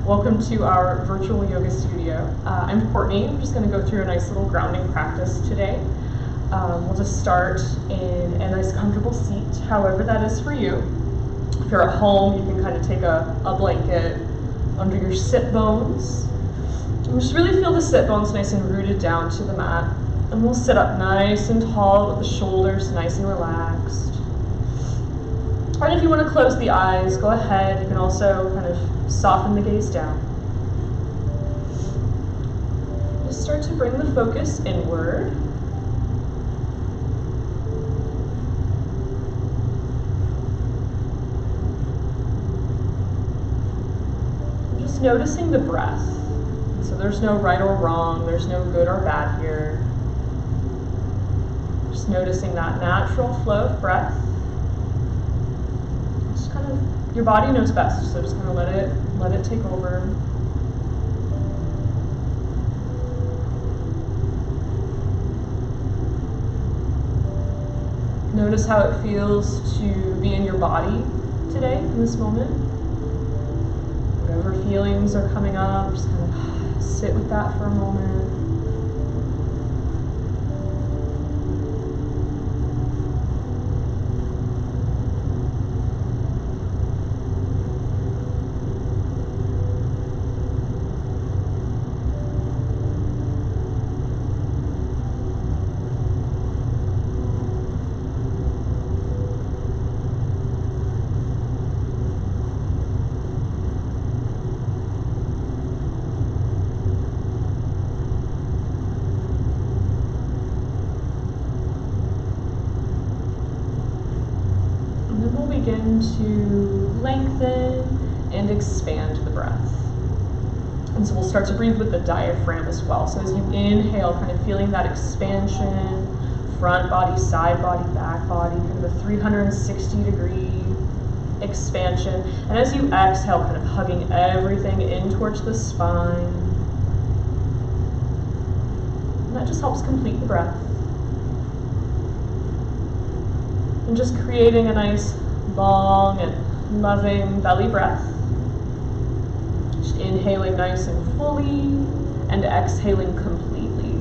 Welcome to our virtual yoga studio. I'm Courtney. I'm just going to go through a nice little grounding practice today. We'll just start in a nice comfortable seat, however that is for you. If you're at home, you can kind of take a blanket under your sit bones. And just really feel the sit bones nice and rooted down to the mat. And we'll sit up nice and tall with the shoulders nice and relaxed. And if you want to close the eyes, go ahead. You can also kind of soften the gaze down. Just start to bring the focus inward. Just noticing the breath. So there's no right or wrong, there's no good or bad here. Just noticing that natural flow of breath. Your body knows best, so just kind of let it take over. Notice how it feels to be in your body today, in this moment. Whatever feelings are coming up, just kind of sit with that for a moment. Begin to lengthen and expand the breath. And so we'll start to breathe with the diaphragm as well. So as you inhale, kind of feeling that expansion, front body, side body, back body, kind of a 360-degree expansion. And as you exhale, kind of hugging everything in towards the spine. And that just helps complete the breath. And just creating a nice long and loving belly breath. Just inhaling nice and fully and exhaling completely.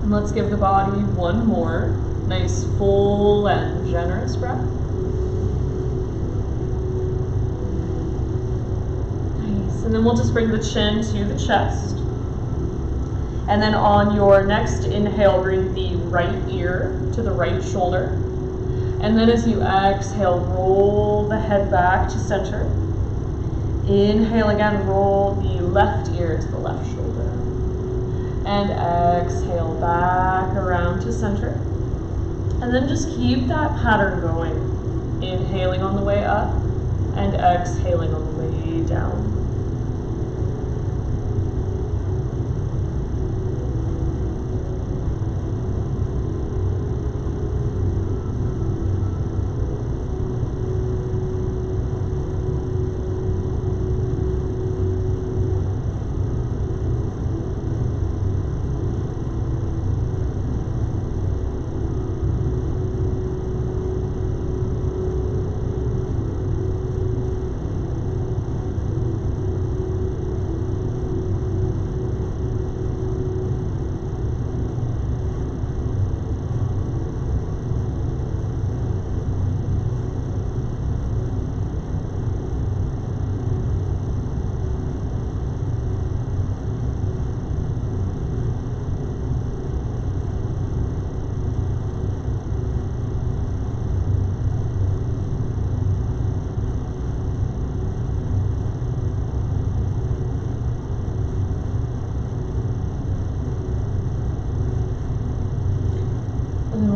Let's give the body one more nice, full and generous breath. Nice. And then we'll just bring the chin to the chest. And then on your next inhale, bring the right ear to the right shoulder. And then as you exhale, roll the head back to center. Inhale again, roll the left ear to the left shoulder. And exhale back around to center. And then just keep that pattern going. Inhaling on the way up and exhaling on the way down.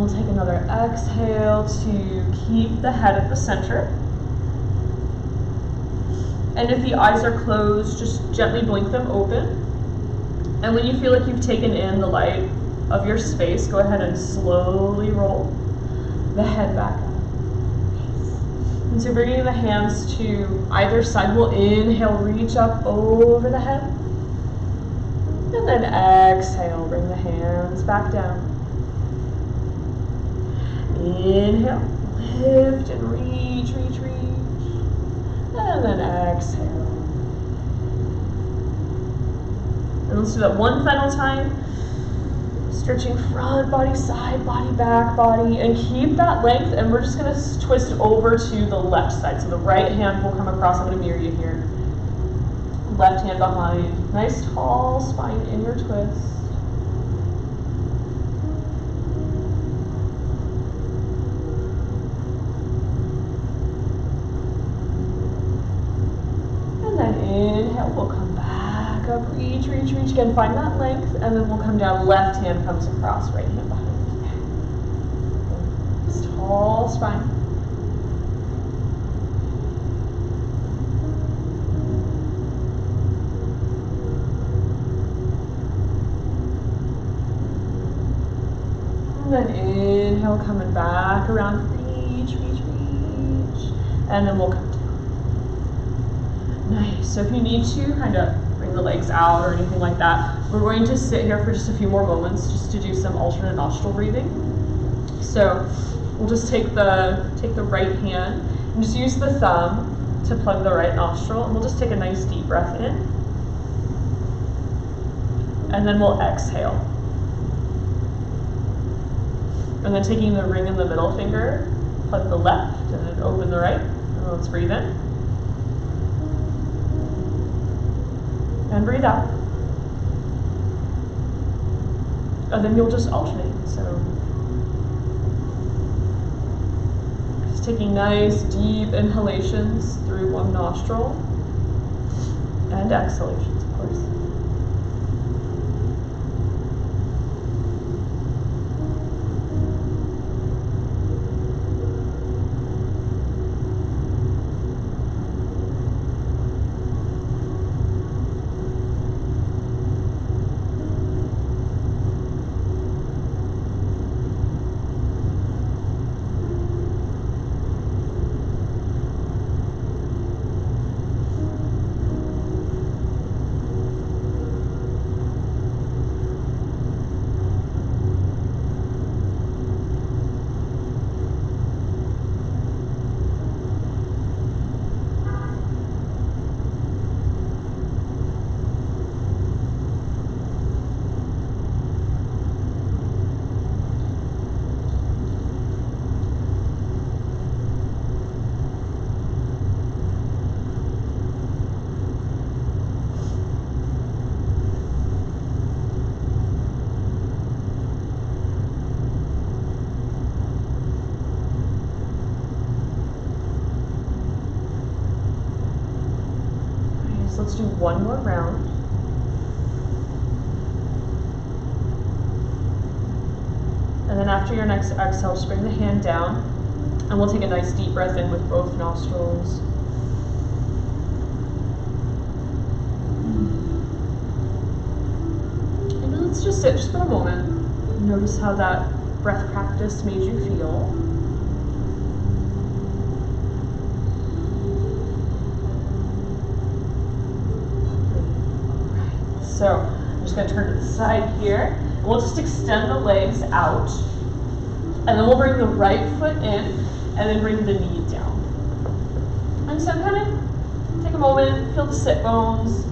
we'll take another exhale to keep the head at the center. And if the eyes are closed, just gently blink them open. And when you feel like you've taken in the light of your space, go ahead and slowly roll the head back up. And so bringing the hands to either side, we'll inhale, reach up over the head. And then exhale, bring the hands back down. Inhale, lift and reach, reach, reach. And then exhale. And let's do that one final time. Stretching front body, side body, back body, and keep that length. And we're just going to twist over to the left side. So the right hand will come across. I'm going to mirror you here. Left hand behind. Nice tall spine in your twist. And then inhale, we'll come back up, reach, reach, reach. Again, find that length, and then we'll come down. Left hand comes across, right hand behind. Nice tall spine. And then inhale, coming back around, reach, reach, reach. And then we'll come down. Nice. So if you need to kind of bring the legs out or anything like that, we're going to sit here for just a few more moments just to do some alternate nostril breathing. So we'll just take the right hand and just use the thumb to plug the right nostril, and we'll just take a nice deep breath in. And then we'll exhale. And then taking the ring in the middle finger, plug the left and then open the right. And let's breathe in. And breathe out. And then you'll just alternate. So just taking nice deep inhalations through one nostril and exhalations, of course. Let's do one more round. And then after your next exhale, just bring the hand down, and we'll take a nice deep breath in with both nostrils. And let's just sit just for a moment. Notice how that breath practice made you feel. So I'm just going to turn to the side here. And we'll just extend the legs out. And then we'll bring the right foot in and then bring the knee down. And so kind of take a moment, feel the sit bones,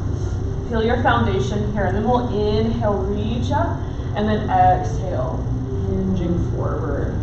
feel your foundation here. And then we'll inhale, reach up, and then exhale, hinging forward.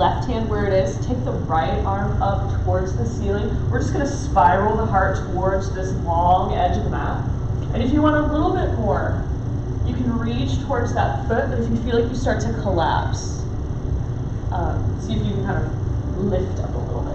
left hand where it is, take the right arm up towards the ceiling. We're just going to spiral the heart towards this long edge of the mat. And if you want a little bit more, you can reach towards that foot, but if you feel like you start to collapse, see if you can kind of lift up a little bit.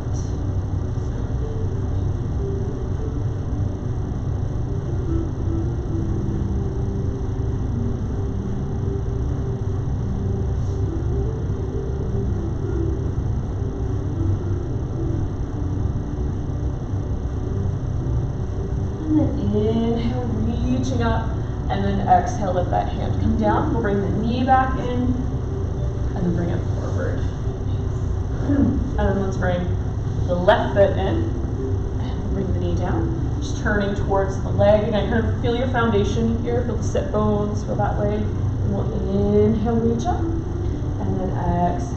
Inhale, reaching up, and then exhale, let that hand come down. We'll bring the knee back in, and then bring it forward. And then let's bring the left foot in, and bring the knee down. Just turning towards the leg. Again, kind of feel your foundation here, feel the sit bones, feel that leg. And we'll inhale, reach up, and then exhale.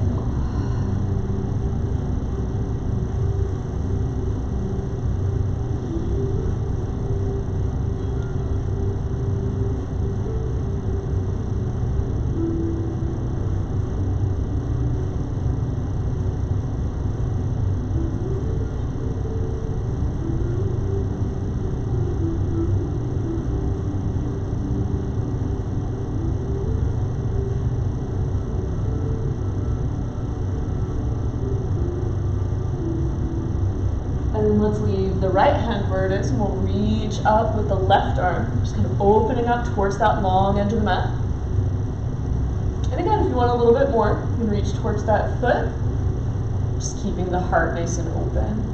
Let's leave the right hand where it is, and we'll reach up with the left arm, just kind of opening up towards that long edge of the mat. And again, if you want a little bit more, you can reach towards that foot, just keeping the heart nice and open.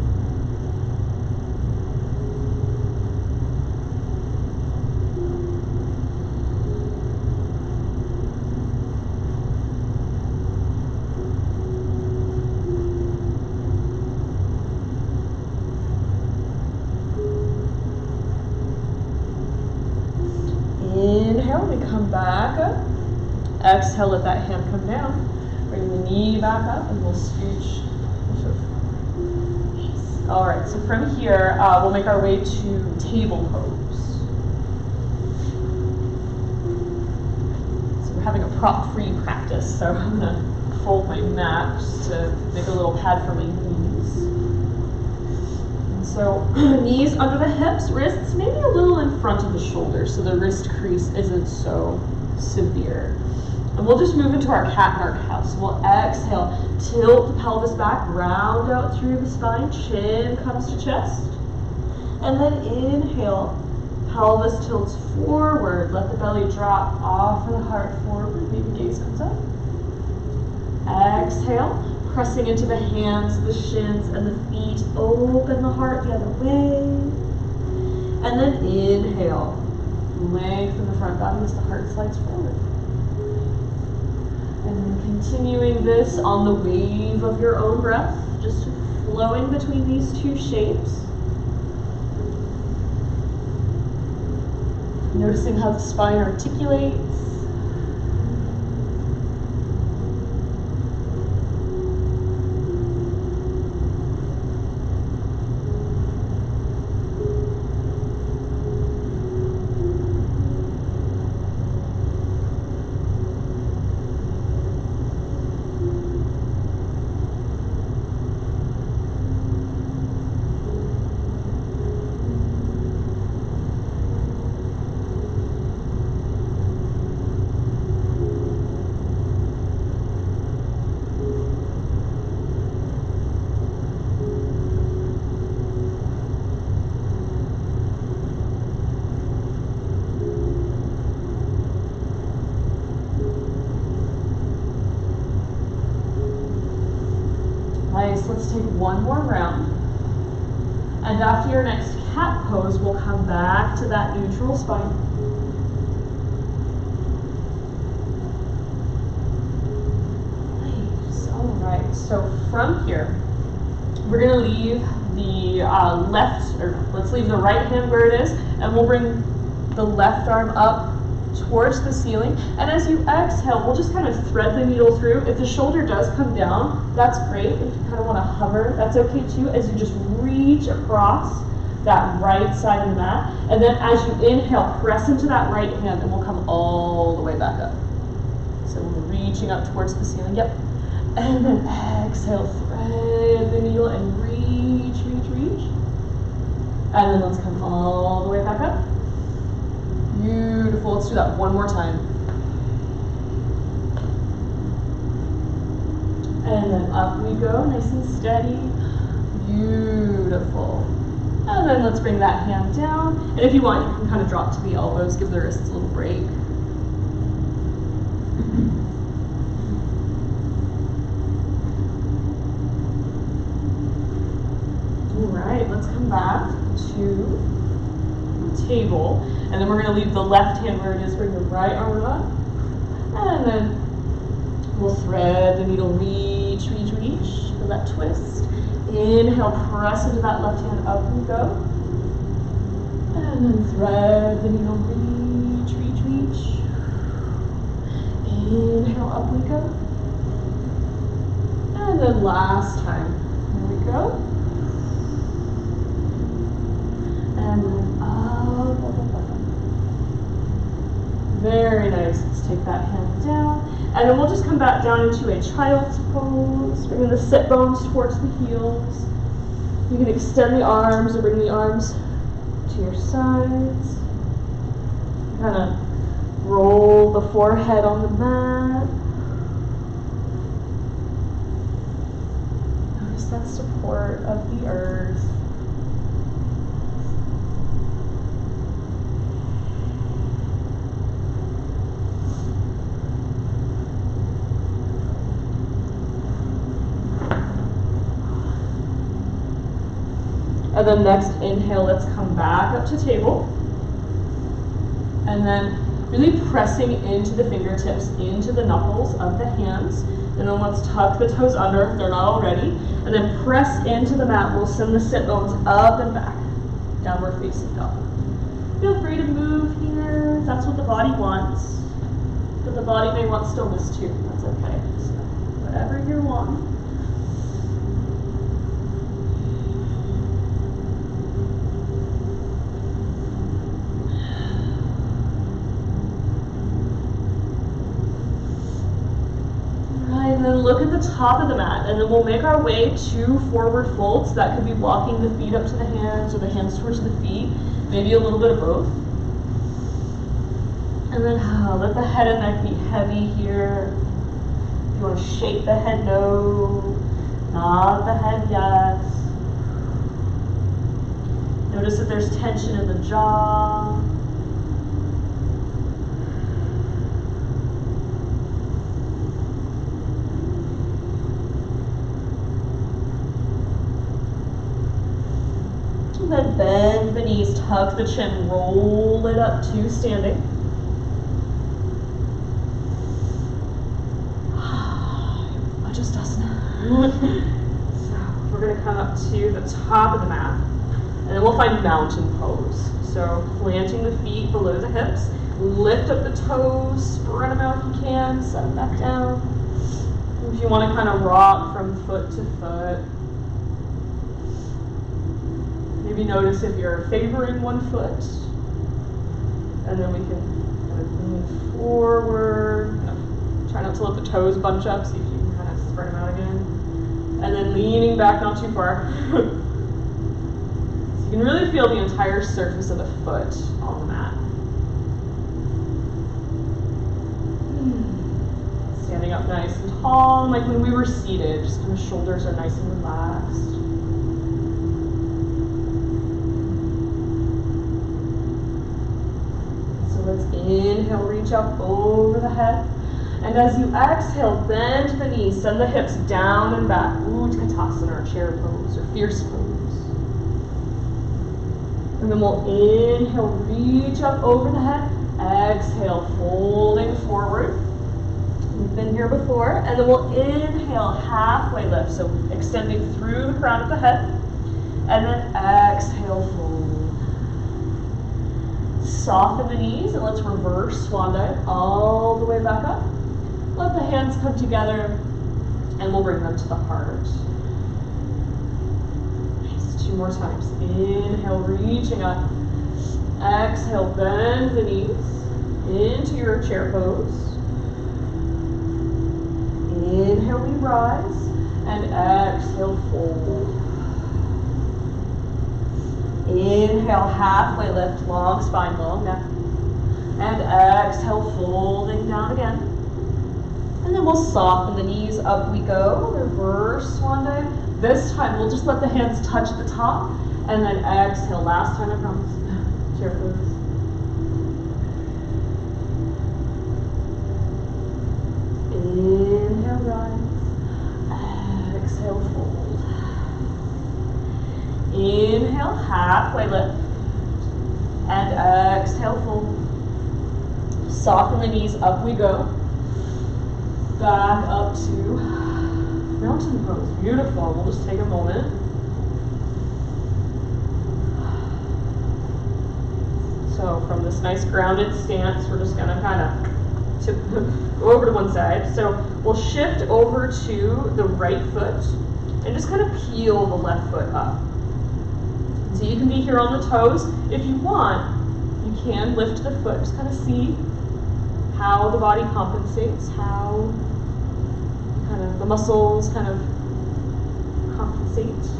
Inhale, we come back up. Exhale, let that hand come down. Bring the knee back up, and we'll scooch. All right, so from here, we'll make our way to table pose. So we're having a prop-free practice, so I'm gonna fold my mat just to make a little pad for my knees. So knees under the hips, wrists maybe a little in front of the shoulders so the wrist crease isn't so severe. And we'll just move into our cat and our cow. So we'll exhale, tilt the pelvis back, round out through the spine, chin comes to chest. And then inhale, pelvis tilts forward, let the belly drop off of the heart forward, maybe gaze comes up. Exhale. Pressing into the hands, the shins, and the feet. Open the heart the other way. And then inhale. Lengthen the front body as the heart slides forward. And then continuing this on the wave of your own breath, just flowing between these two shapes. Noticing how the spine articulates. Nice, let's take one more round. And after your next cat pose, we'll come back to that neutral spine. Nice, all right, so from here, we're gonna leave the let's leave the right hand where it is, and we'll bring the left arm up towards the ceiling. And as you exhale, we'll just kind of thread the needle through. If the shoulder does come down, that's great. If you kind of want to hover, that's okay too, as you just reach across that right side of the mat. And then as you inhale, press into that right hand, and we'll come all the way back up. So we're reaching up towards the ceiling. Yep. And then exhale, thread the needle and reach, reach, reach. And then let's come all the way back up. Beautiful. Let's do that one more time. And then up we go, nice and steady. Beautiful. And then let's bring that hand down. And if you want, you can kind of drop to the elbows, give the wrists a little break. All right, let's come back to the table. And then we're going to leave the left hand where it is, bring the right arm up. And then we'll thread the needle, reach, reach, reach. Feel that twist. Inhale, press into that left hand, up we go. And then thread the needle, reach, reach, reach. Inhale, up we go. And then last time, here we go. And then up, up, up, up. Very nice. Let's take that hand down. And then we'll just come back down into a child's pose, bringing the sit bones towards the heels. You can extend the arms or bring the arms to your sides. Kind of roll the forehead on the mat. Notice that support of the earth. And then next inhale, let's come back up to table. And then really pressing into the fingertips, into the knuckles of the hands. And then let's tuck the toes under if they're not already. And then press into the mat. We'll send the sit bones up and back. Downward facing dog. Feel free to move here if that's what the body wants. But the body may want stillness too. That's okay. So whatever you're wanting. And then look at the top of the mat, and then we'll make our way to forward folds. That could be walking the feet up to the hands or the hands towards the feet, maybe a little bit of both. And then let the head and neck be heavy here. If you want to shake the head, no. Nod the head, yes. Notice that there's tension in the jaw. Then bend the knees, tuck the chin, roll it up to standing. So we're going to come up to the top of the mat, and then we'll find mountain pose. So planting the feet below the hips, lift up the toes, spread them out if you can, set them back down. If you want to kind of rock from foot to foot. Maybe notice if you're favoring one foot, and then we can kind of lean forward. Try not to let the toes bunch up, see if you can kind of spread them out again. And then leaning back, not too far. So you can really feel the entire surface of the foot on the mat. Standing up nice and tall, like when we were seated, just kind of shoulders are nice and relaxed. Let's inhale, reach up over the head. And as you exhale, bend the knees, send the hips down and back. Utkatasana, or chair pose, or fierce pose. And then we'll inhale, reach up over the head. Exhale, folding forward. We've been here before. And then we'll inhale, halfway lift. So extending through the crown of the head. And then exhale, fold. Soften the knees, and let's reverse swan dive all the way back up. Let the hands come together, and we'll bring them to the heart. Nice. 2 more times. Inhale, reaching up. Exhale, bend the knees into your chair pose. Inhale, we rise, and exhale, fold. Inhale, halfway lift, long spine, long neck. And exhale, folding down again. And then we'll soften the knees, up we go, reverse swan dive. This time, we'll just let the hands touch the top, and then exhale, last time I promise. Chair pose. Inhale, rise. Exhale, fold. Inhale, halfway lift. And exhale, fold. Soften the knees, up we go. Back up to mountain pose. Beautiful. We'll just take a moment. So from this nice grounded stance, we're just going to kind of go over to one side. So we'll shift over to the right foot and just kind of peel the left foot up. So you can be here on the toes. If you want, you can lift the foot. Just kind of see how the body compensates, how kind of the muscles kind of compensate.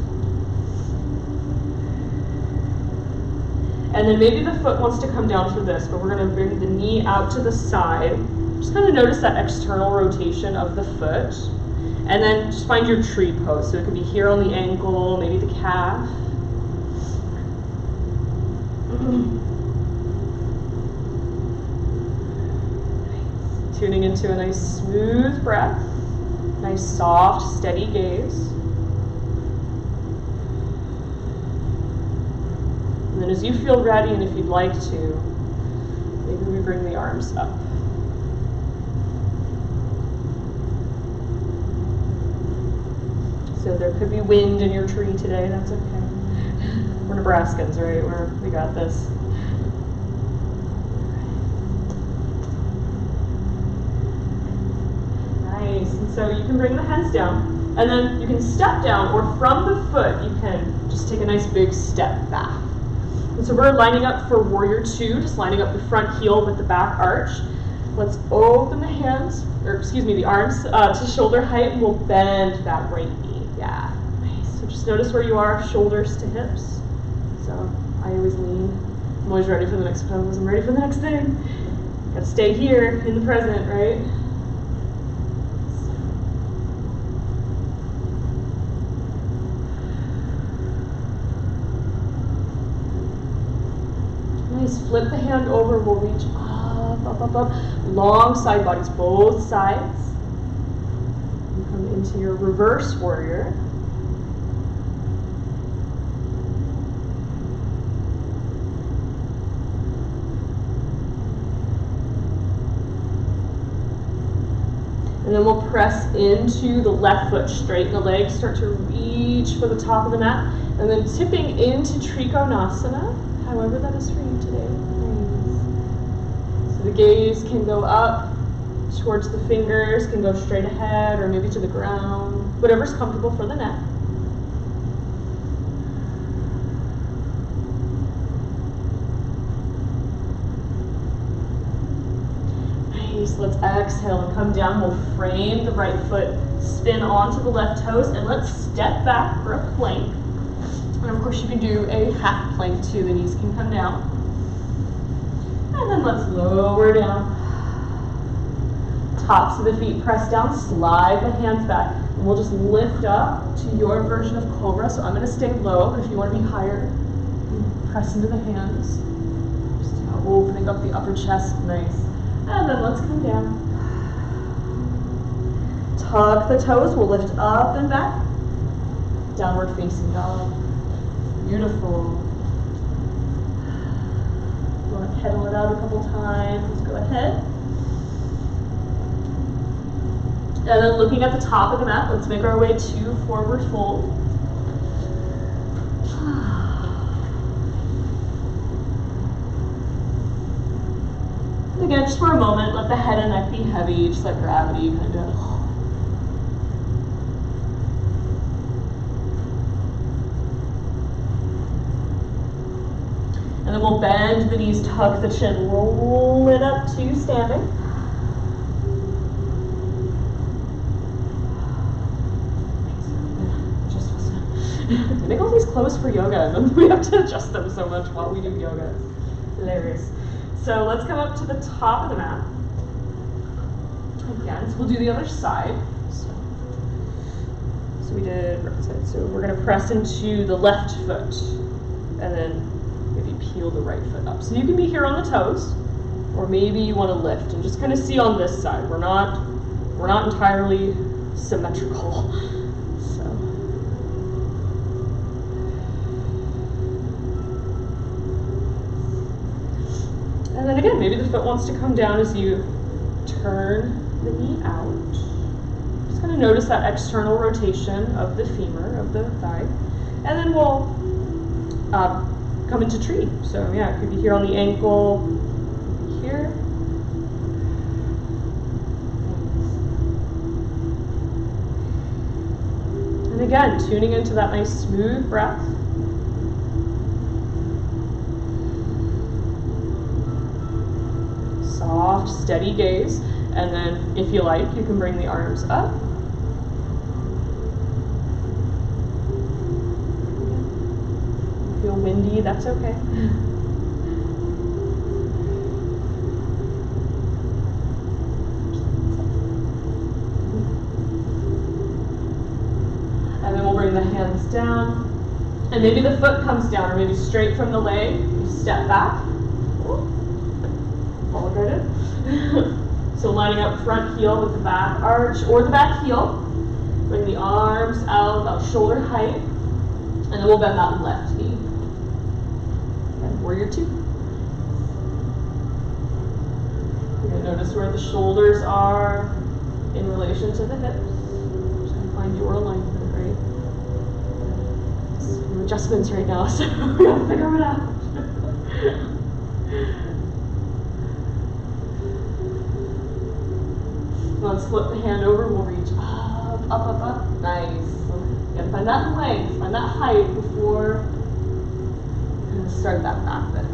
And then maybe the foot wants to come down for this, but we're going to bring the knee out to the side. Just kind of notice that external rotation of the foot. And then just find your tree pose. So it could be here on the ankle, maybe the calf. Tuning into a nice smooth breath, nice soft, steady gaze. And then as you feel ready, and if you'd like to, maybe we bring the arms up. So there could be wind in your tree today, that's okay. We're Nebraskans, right? We got this. Nice, and so you can bring the hands down, and then you can step down, or from the foot, you can just take a nice big step back. And so we're lining up for warrior two, just lining up the front heel with the back arch. Let's open the hands, or excuse me, the arms to shoulder height, and we'll bend that right knee. Yeah, nice. So just notice where you are, shoulders to hips. So I always lean. I'm always ready for the next pose. I'm ready for the next thing. Gotta stay here in the present, right? Nice. Flip the hand over. We'll reach up, up, up, up. Long side bodies, both sides. You come into your reverse warrior. And then we'll press into the left foot, straighten the legs, start to reach for the top of the mat, and then tipping into Trikonasana, however that is for you today. Nice. So the gaze can go up towards the fingers, can go straight ahead, or maybe to the ground, whatever's comfortable for the neck. Let's exhale and come down. We'll frame the right foot, spin onto the left toes, and let's step back for a plank. And of course you can do a half plank too. The knees can come down. And then let's lower down. Tops of the feet press down, slide the hands back. And we'll just lift up to your version of Cobra. So I'm going to stay low, but if you want to be higher, press into the hands. Just opening up the upper chest, nice. And then let's come down. Tuck the toes, we'll lift up and back. Downward facing dog. Beautiful. You want to pedal it out a couple times, let's go ahead. And then looking at the top of the mat, let's make our way to forward fold. Again, just for a moment, let the head and neck be heavy, just let gravity kind of. And then we'll bend the knees, tuck the chin, roll it up to standing. We make all these clothes for yoga, and then we have to adjust them so much while we do yoga. Hilarious. So let's come up to the top of the mat. Again, so we'll do the other side. So we did right side. So we're going to press into the left foot, and then maybe peel the right foot up. So you can be here on the toes, or maybe you want to lift and just kind of see on this side. We're not entirely symmetrical. So. And then again, maybe the foot wants to come down as you turn the knee out. Just kind of notice that external rotation of the femur, of the thigh. And then we'll come into tree. So yeah, it could be here on the ankle, here. And again, tuning into that nice smooth breath. Soft, steady gaze. And then, if you like, you can bring the arms up. Feel windy, that's okay. And then we'll bring the hands down. And maybe the foot comes down, or maybe straight from the leg. You step back. Follow guided. So lining up front heel with the back arch or the back heel. Bring the arms out about shoulder height. And then we'll bend that left knee. And warrior two. You're going to notice where the shoulders are in relation to the hips. Just going to find your alignment, right? Some adjustments right now, so we got to figure it out. Let's flip the hand over, we'll reach up, up, up, up. Nice. You gotta find that length, find that height before and start that back bend.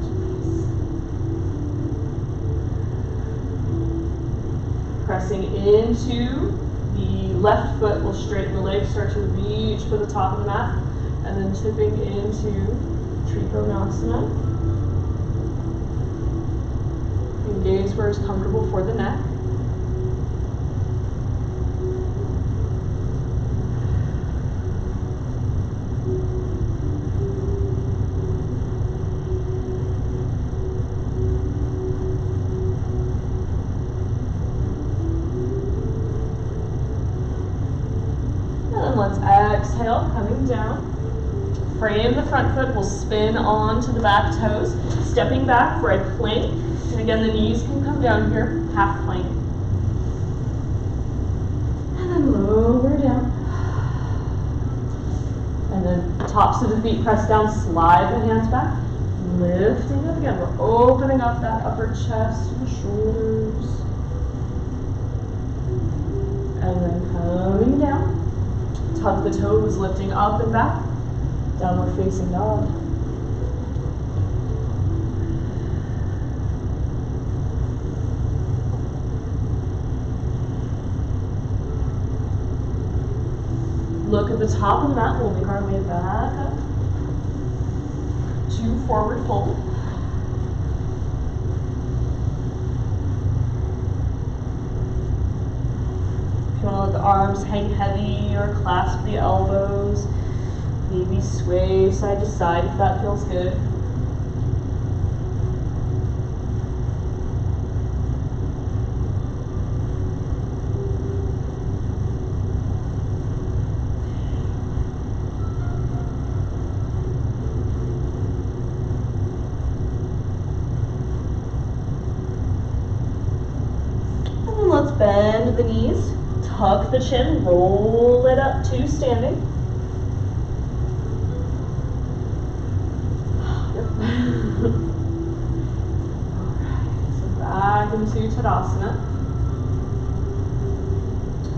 Pressing into the left foot, we'll straighten the legs, start to reach for the top of the mat, and then tipping into Trikonasana. Engage where it's comfortable for the neck. Let's exhale, coming down. Frame the front foot, we'll spin onto the back toes, stepping back for a plank. And again, the knees can come down here, half plank. And then lower down. And then tops of the feet press down, slide the hands back. Lifting up again, we're opening up that upper chest and the shoulders. And then coming down. Tuck the toes, lifting up and back. Downward facing dog. Look at the top of the mat. We'll make our way back up to forward fold. You want to let the arms hang heavy or clasp the elbows. Maybe sway side to side if that feels good. And then let's bend the knees. Tuck the chin, roll it up to standing. Yep. Alright, so back into Tadasana.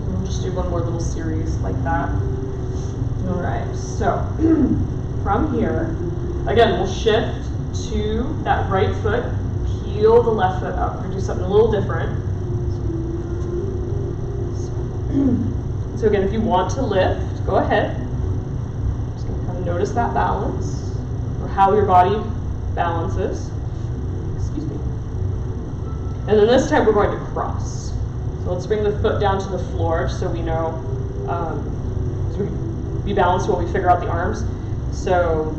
We'll just do one more little series like that. Alright, so from here, again, we'll shift to that right foot, peel the left foot up. We're going to do something a little different. So again, if you want to lift, go ahead. Just going to notice that balance, or how your body balances. Excuse me. And then this time we're going to cross. So let's bring the foot down to the floor so we know, so we can be balanced while we figure out the arms. So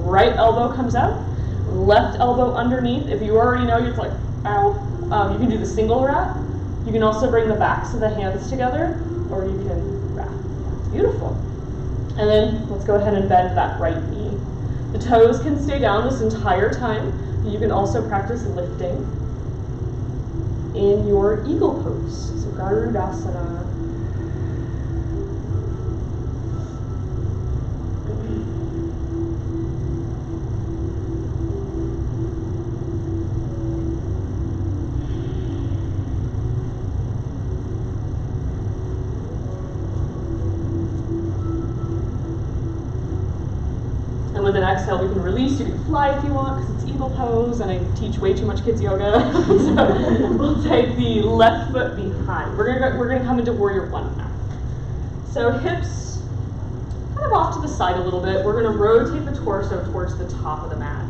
right elbow comes out, left elbow underneath. If you already know, you're like, ow. You can do the single wrap. You can also bring the backs of the hands together, or you can wrap. Beautiful. And then let's go ahead and bend that right knee. The toes can stay down this entire time. You can also practice lifting in your eagle pose. So Garudasana. With an exhale, we can release. You can fly if you want, because it's eagle pose, and I teach way too much kids yoga. So we'll take the left foot behind. We're gonna come into warrior one now. So hips kind of off to the side a little bit. We're gonna rotate the torso towards the top of the mat,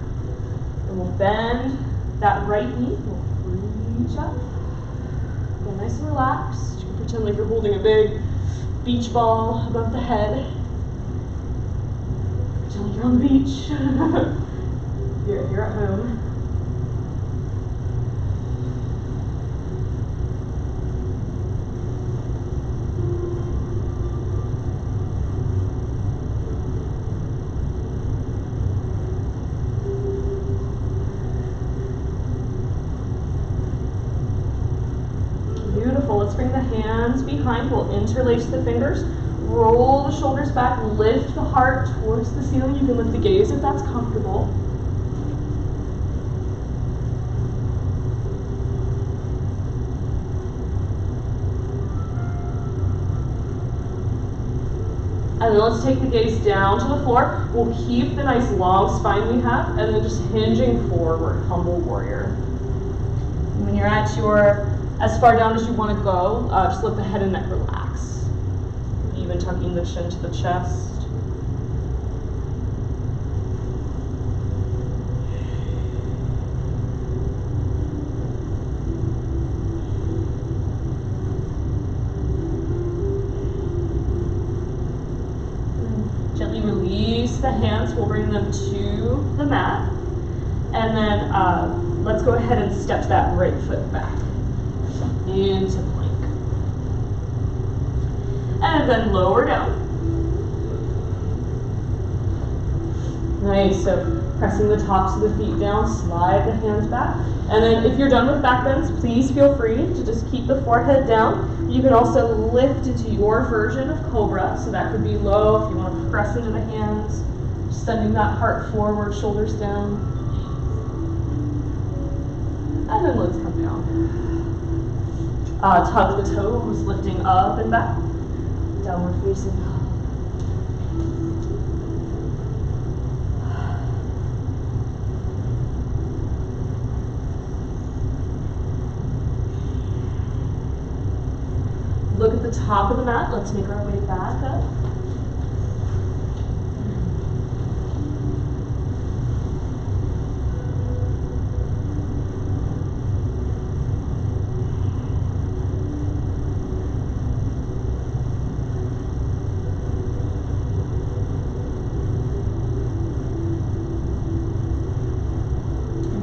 and we'll bend that right knee. We'll reach up. Get nice and relaxed. You can pretend like you're holding a big beach ball above the head. You're on the beach. You're at home. Beautiful. Let's bring the hands behind. We'll interlace the fingers. Roll the shoulders back, lift the heart towards the ceiling. You can lift the gaze if that's comfortable. And then let's take the gaze down to the floor. We'll keep the nice long spine we have, and then just hinging forward, humble warrior. And when you're at your, as far down as you want to go, just let the head and neck relax. Even tucking the chin to the chest. Gently release the hands. We'll bring them to the mat. And then let's go ahead and step that right foot back into plank. And then lower down. Nice, so pressing the tops of the feet down, slide the hands back. And then if you're done with back bends, please feel free to just keep the forehead down. You can also lift into your version of cobra, so that could be low if you want to press into the hands, sending that heart forward, shoulders down. And then let's come down. Tug the toes, lifting up and back. Downward facing dog. Look at the top of the mat. Let's make our way back up.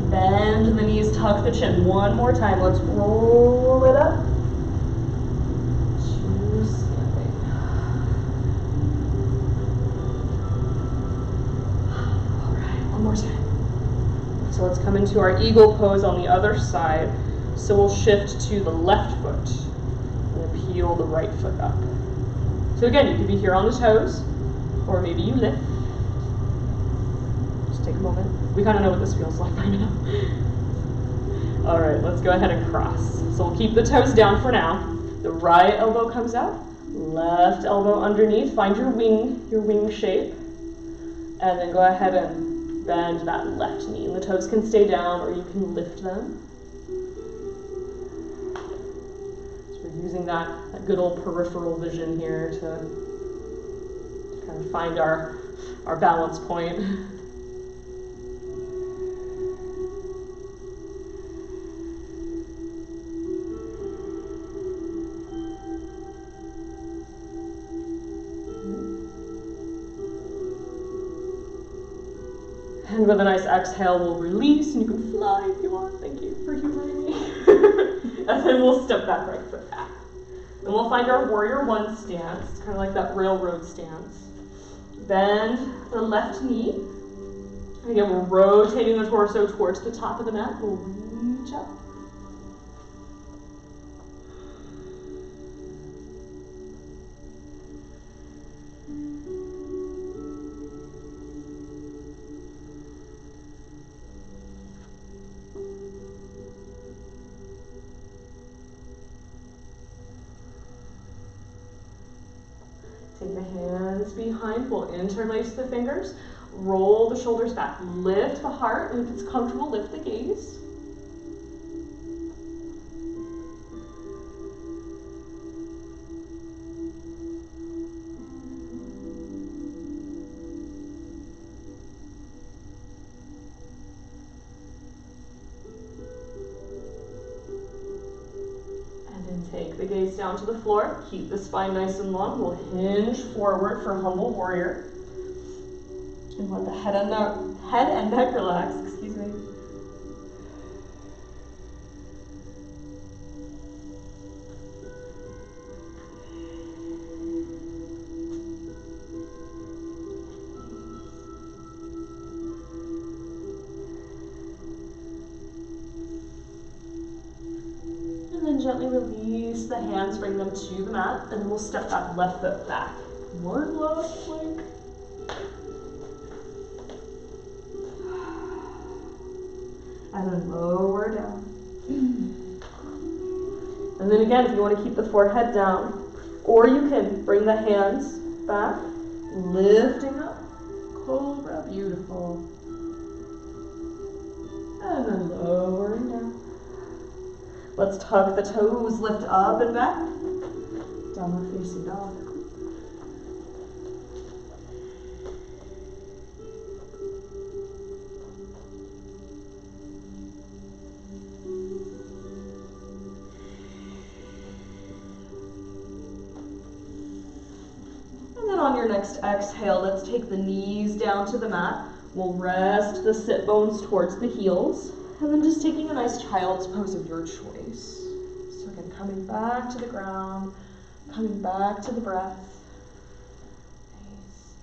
Bend the knees, tuck the chin. One more time. Let's roll it up. To standing. All right, one more time. So let's come into our eagle pose on the other side. So we'll shift to the left foot. We'll peel the right foot up. So again, you could be here on the toes, or maybe you lift. Just take a moment. We kind of know what this feels like by now. All right, let's go ahead and cross. So we'll keep the toes down for now. The right elbow comes out, left elbow underneath. Find your wing shape. And then go ahead and bend that left knee. And the toes can stay down, or you can lift them. So we're using that good old peripheral vision here to kind of find our balance point. And with a nice exhale, we'll release, and you can fly if you want. Thank you for humoring me. And then we'll step that right foot back. Then we'll find our warrior one stance. It's kind of like that railroad stance. Bend the left knee. Again, we're rotating the torso towards the top of the mat. We'll reach up. Take the hands behind, we'll interlace the fingers, roll the shoulders back, lift the heart, and if it's comfortable, lift the gaze. Take the gaze down to the floor, keep the spine nice and long. We'll hinge forward for humble warrior. And let the head and neck relax, excuse me. Gently release the hands, bring them to the mat, and then we'll step that left foot back. One last plank. And then lower down. And then again, if you want to keep the forehead down, or you can bring the hands back, lifting up, cobra, beautiful. And then lowering down. Let's tuck the toes, lift up and back. Downward facing dog. And then on your next exhale, let's take the knees down to the mat. We'll rest the sit bones towards the heels. And then just taking a nice child's pose of your choice. So again, coming back to the ground, coming back to the breath. Nice.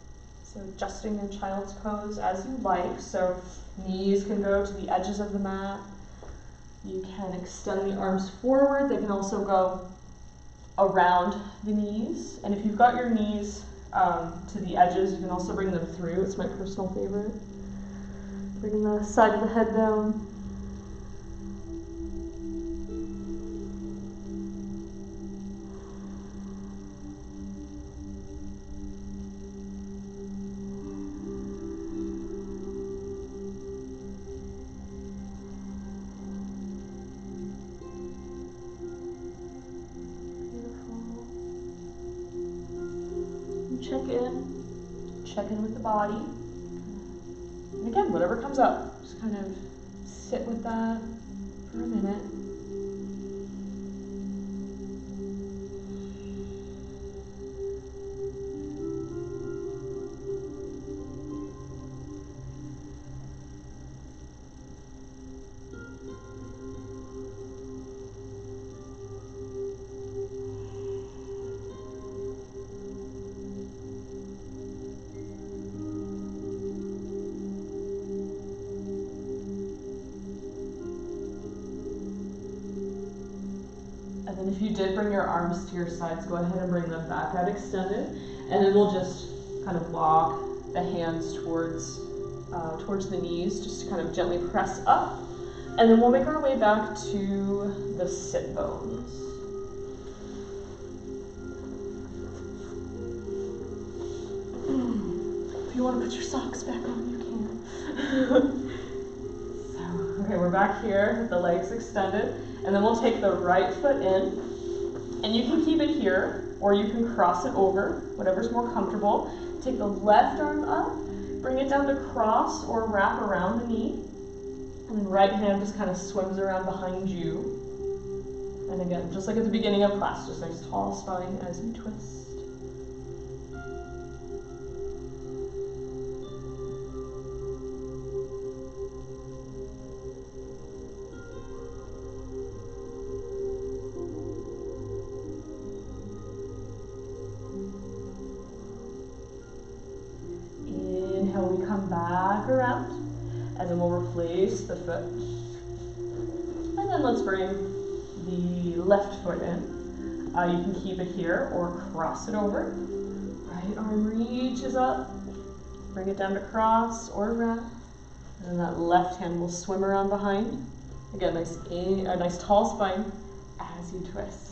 So adjusting in child's pose as you like. So knees can go to the edges of the mat. You can extend the arms forward. They can also go around the knees. And if you've got your knees to the edges, you can also bring them through. It's my personal favorite. Bringing the side of the head down. Check in with the body. And again, whatever comes up, just kind of sit with that for a minute. And then if you did bring your arms to your sides, go ahead and bring them back out extended. And then we'll just kind of walk the hands towards the knees, just to kind of gently press up. And then we'll make our way back to the sit bones. If you want to put your socks back on, you can. Okay, we're back here with the legs extended, and then we'll take the right foot in, and you can keep it here, or you can cross it over, whatever's more comfortable. Take the left arm up, bring it down to cross or wrap around the knee. And the right hand just kind of swims around behind you. And again, just like at the beginning of class, just nice tall spine as you twist. Inhale, we come back around, and then we'll replace the foot. And then let's bring the left foot in. You can keep it here or cross it over. Right arm reaches up, bring it down to cross or wrap. And then that left hand will swim around behind. Again, a nice tall spine as you twist.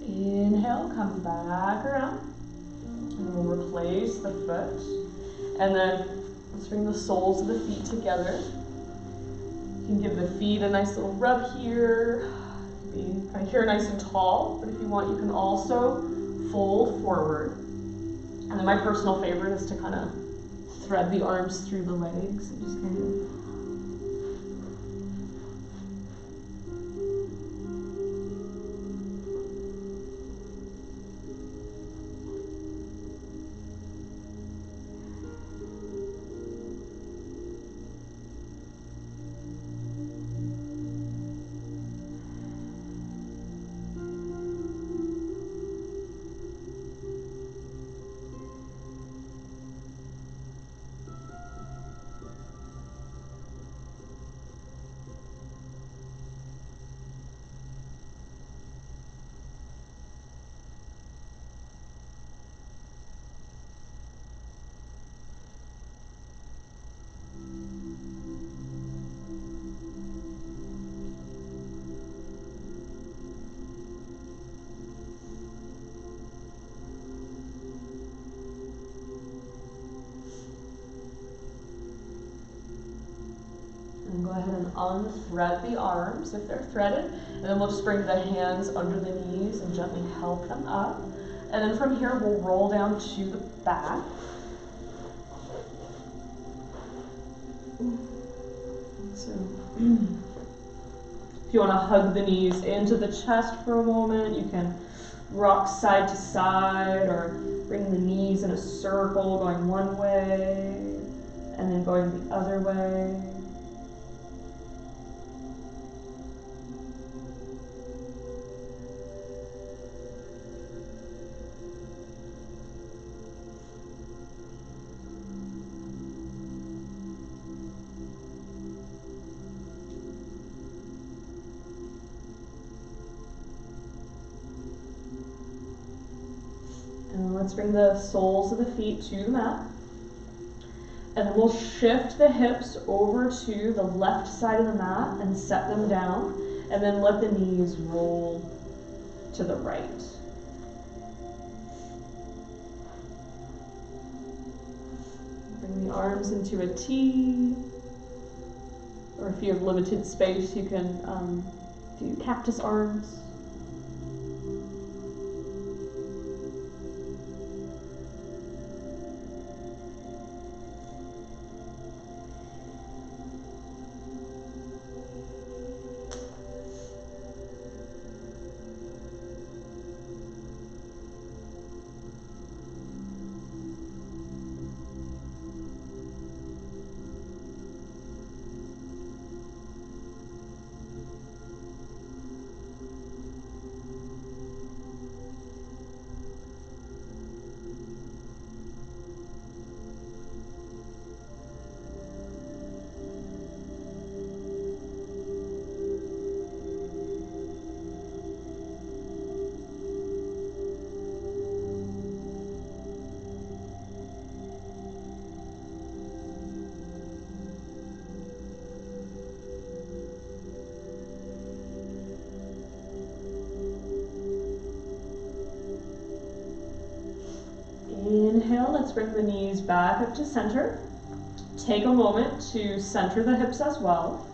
Inhale, come back around, and we'll replace the foot. And then let's bring the soles of the feet together. You can give the feet a nice little rub here. Be kind of here nice and tall, but if you want, you can also fold forward. And then my personal favorite is to kind of thread the arms through the legs and just kind of go ahead and unthread the arms if they're threaded, and then we'll just bring the hands under the knees and gently help them up. And then from here, we'll roll down to the back. So, if you want to hug the knees into the chest for a moment, you can rock side to side or bring the knees in a circle going one way and then going the other way. And let's bring the soles of the feet to the mat. And then we'll shift the hips over to the left side of the mat and set them down. And then let the knees roll to the right. Bring the arms into a T. Or if you have limited space, you can do cactus arms. let's bring the knees back up to center. Take a moment to center the hips as well.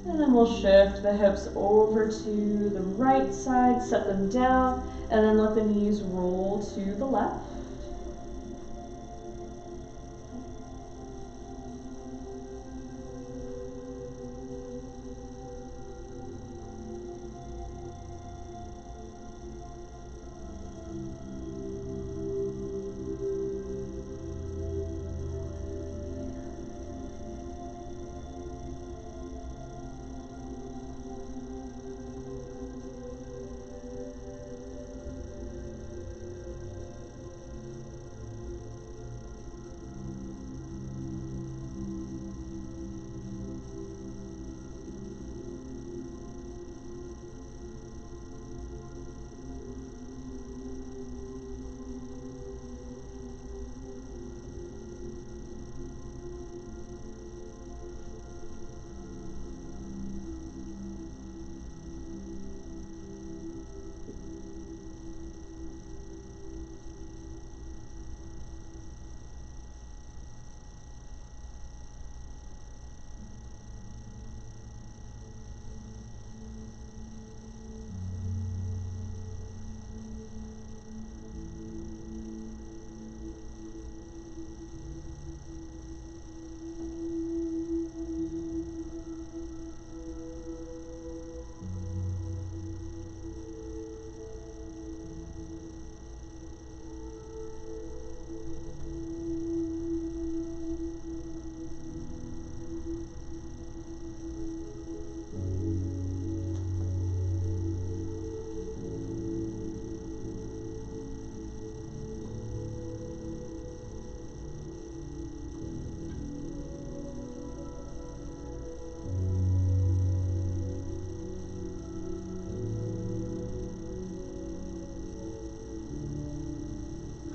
And then we'll shift the hips over to the right side, set them down, and then let the knees roll to the left.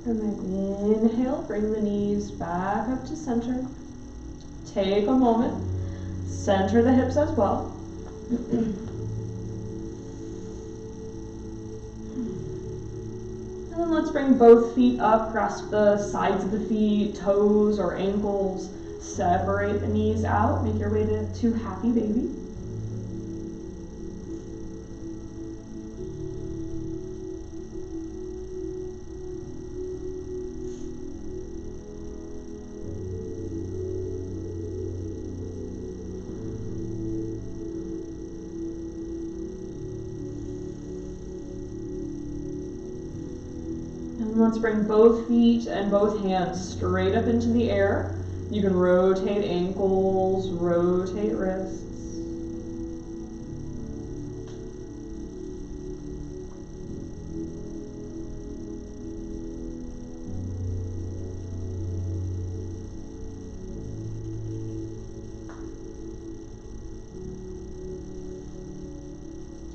And then inhale, bring the knees back up to center. Take a moment, center the hips as well. And then let's bring both feet up, grasp the sides of the feet, toes or ankles, separate the knees out, make your way to happy baby. Let's bring both feet and both hands straight up into the air. You can rotate ankles, rotate wrists.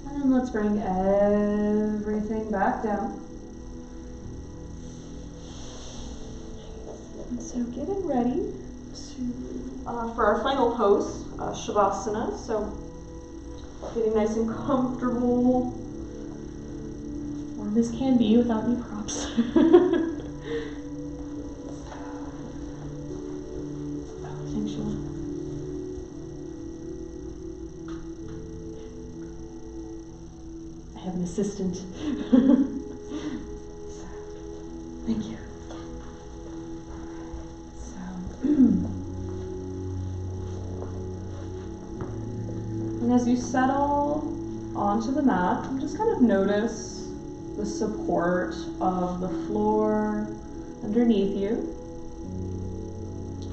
And then let's bring everything back down. So getting ready for our final pose, Shavasana. So getting nice and comfortable, warm as can be without any props. Thanks, Sheila. I have an assistant. Thank you. And as you settle onto the mat, just kind of notice the support of the floor underneath you.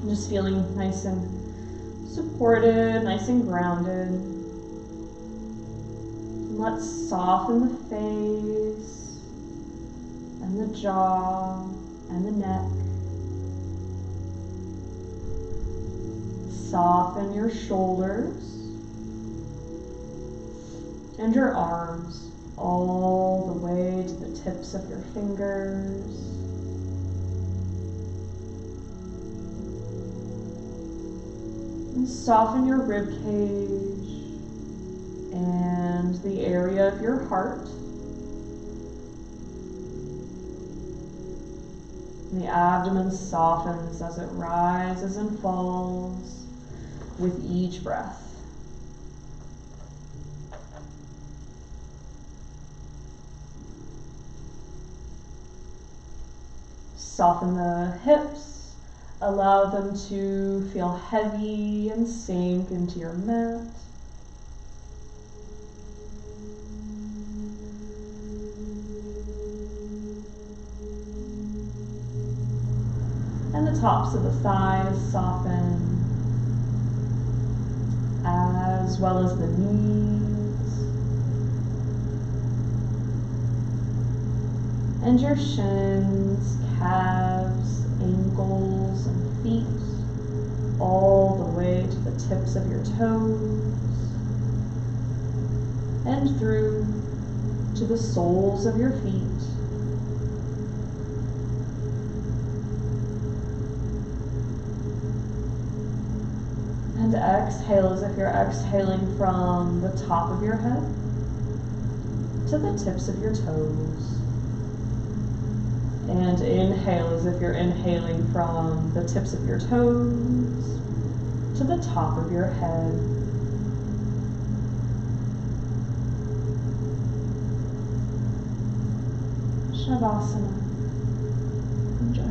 And just feeling nice and supported, nice and grounded. And let's soften the face and the jaw and the neck. Soften your shoulders and your arms all the way to the tips of your fingers. And soften your rib cage and the area of your heart. And the abdomen softens as it rises and falls with each breath. Soften the hips, allow them to feel heavy and sink into your mat. And the tops of the thighs soften, as well as the knees. And your shins, calves, ankles, and feet, all the way to the tips of your toes, and through to the soles of your feet. And exhale as if you're exhaling from the top of your head to the tips of your toes. And inhale as if you're inhaling from the tips of your toes to the top of your head. Shavasana. Enjoy.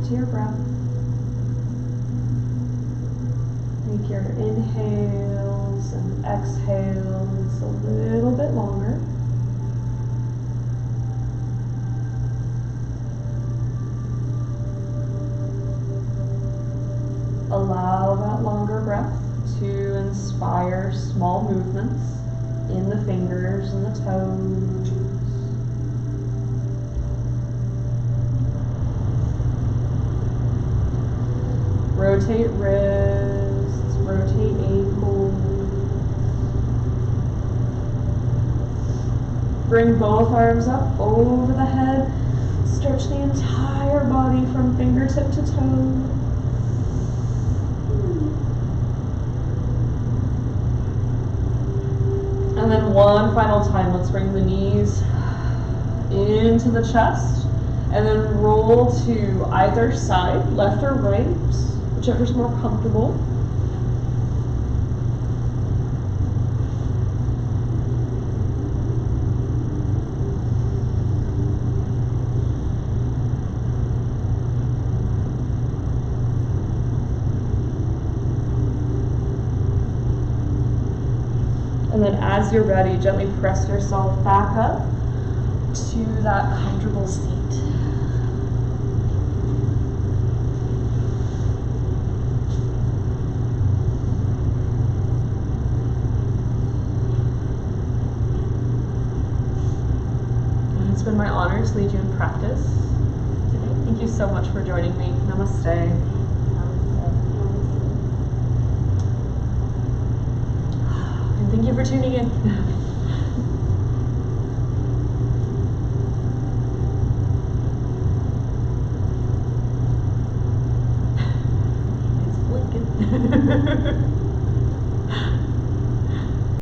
to your breath. Take your inhales and exhales a little bit longer. Allow that longer breath to inspire small movements in the fingers and the toes. Rotate wrists, rotate ankles. Bring both arms up over the head. Stretch the entire body from fingertip to toe. And then one final time, let's bring the knees into the chest and then roll to either side, left or right, whichever's more comfortable. And then as you're ready, gently press yourself back up to that comfortable seat. And it's been my honor to lead you in practice today. Thank you so much for joining me. Namaste. Thank you for tuning in. It's blinking.